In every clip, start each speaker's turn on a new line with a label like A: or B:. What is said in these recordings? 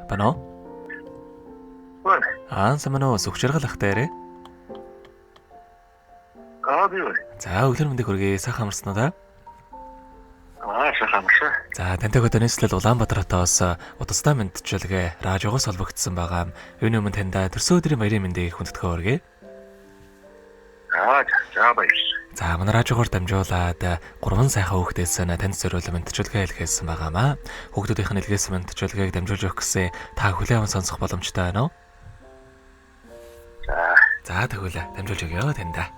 A: Бано? Самано сүхчэргэл ах дээрээ.
B: Бий.
A: За өглөө мэндийг хүргэе. Сайхан амарсан уу та?
B: Сайхан амарсан.
A: За тантай өдөр нийслэл Улаанбаатар хотоос удастай мэдчилгээ радиогоос холбогдсон байгаа. Үүний өмнө таньда төрсөн өдрийн баярын мэндийг хүндэтгэн хүргэе.
B: За баяр.
A: За манай радиогоор дамжуулаад 3 сайхан хүүхдээс танд зориулсан мэдчилгээ илгээсэн байгаамаа. Хүүхдүүдийнх нь илгээсэн мэдчилгээг дамжуулж өгөх гэсэн та хүлээн аван сонсох боломжтой байна уу? За тэгвэл дамжуулж өгье таньда.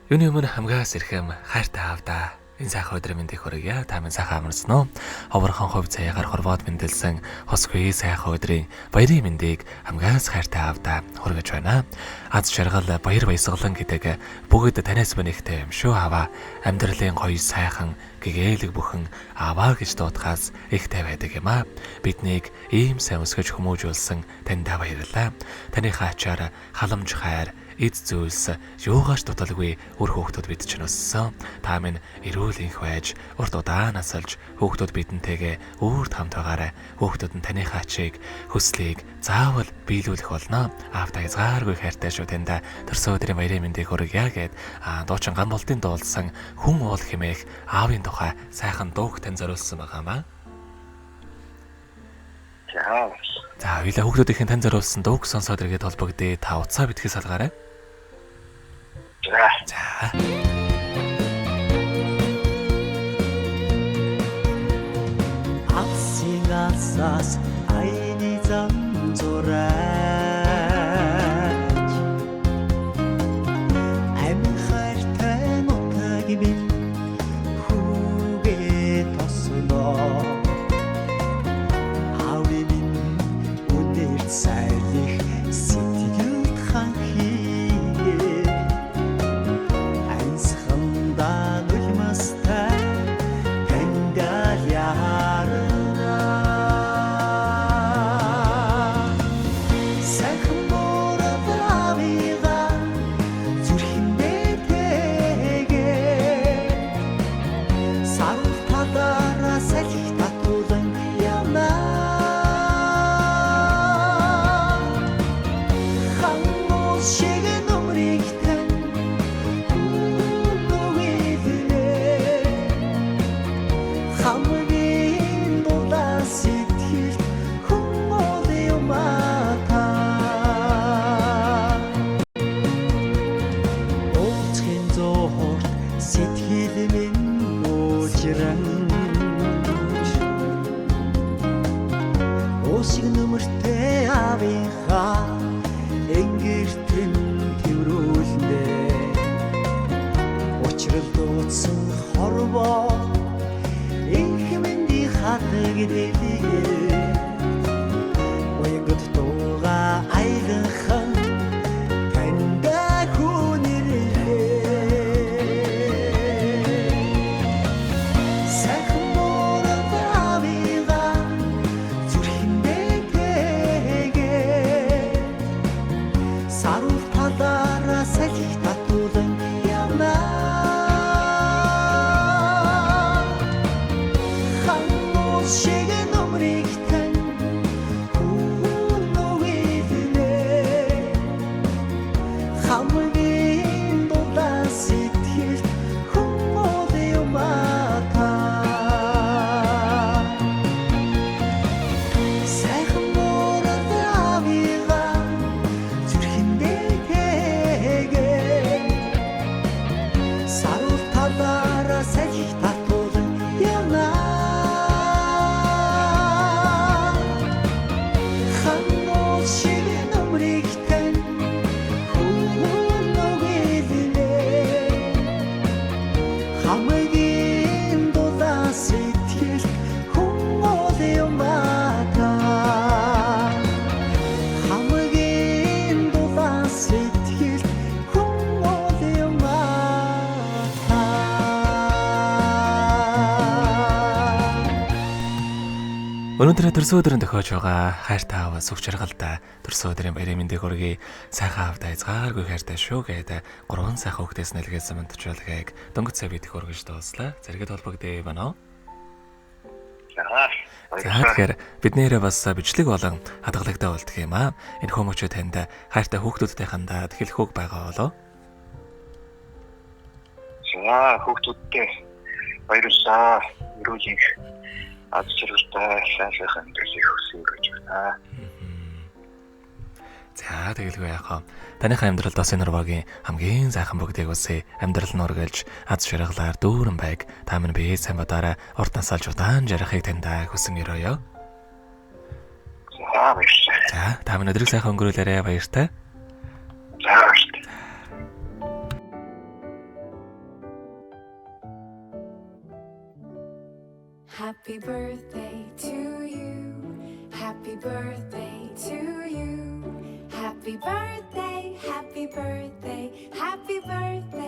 A: Юуны өмнө хамгаас ирэхэм хайртай аавда энэ сайхан өдрийн мэндийг хүргье. Та минь сайхан амарсан уу? Ховорхон хувь цаягаар хорвоод мэндэлсэн хосгүй сайхан өдрийн баярын мэндийг хамгаас хайртай аавда хүргэж байна. Аз жаргал баяр баясгалан гэдэг бүгд танаас бэнийхтэй юм шүү аваа. Амьдралын гоё сайхан гэгээлэг бүхэн аваа гэж дуудахаас ихтэй байдаг юм аа. Биднийг ийм сайн өсгөж хүмүүжүүлсэн таньда баярлалаа. Таны хаачаар халамж хайр эд зүйлс юугаач дуталгүй үр хүүхдүүд бид ч өссөн. Та минь эрүүл инх байж урт удаан насалж хүүхдүүд бидэнтэйгээ үрд хамт байгаарай. Хүүхдүүд нь таны хаачийг хүслийг заавал биелүүлэх болно. Аавда хязгааргүй хайртай шүү таньда төрсөн өдрийн баярын мэндийг хүргье гэд дуучин Гамболтын дуулсан хүн уул хэмээх аавын тухай сайхан дууг тань зориулсан байгаамаа. За хоёулаа хүүхдүүдийн тань зориулсан дууг сонсоод иргэд холбогдъё. Та утсаа битгий салгаарай. За.
C: Асигасас айни замзураач амхартай нутаги хүүгээ тосноо хаврын үнээр сайлих сэтгэл ханхи
A: Өнөөдөр төрсөн өдрийн тохиож байгаа хайртай аав сүх жаргалтай төрсөн өдрийн баярын мэндийг хүргэе. Сайхан аавда хязгааргүй хайртай шүү гэдэг 3 сайхан хүүхдээс нэлгээсэн мэдчилгээг дөнгөж сая бид хүргэж дууслаа. Зэрэгэд холбогдъё байна уу? Тэгэхээр бид нэрээ бас бичлэг болон хадгалагтай болдго юм аа. Энэ хүмүүчүүд танд хайртай хүүхдүүдтэй хандаад хэлэх үг байгаа болоо.
B: За хүүхдүүдтэй баярлалаа. Өрөөлийн аз жаргалтай сайхан амьдралыг хүсье гэж байна.
A: За тэгэлгүй яахаа. Таныхаа амьдралд бас энэ нурвагийн хамгийн сайхан бүгдийг үсэ. Амьдрал нь ургалж аз жаргалаар дүүрэн байг. Та минь бие сайн бодаараа урт насалж удаан жарахыг тандаа хүсэн өрөөё.
B: За баярлалаа.
A: За та минь өдрийг сайхан өнгөрүүлээрэй баяртай.
B: За баярлалаа.
D: Happy birthday to you. Happy birthday to you. Happy birthday, happy birthday, happy birthday.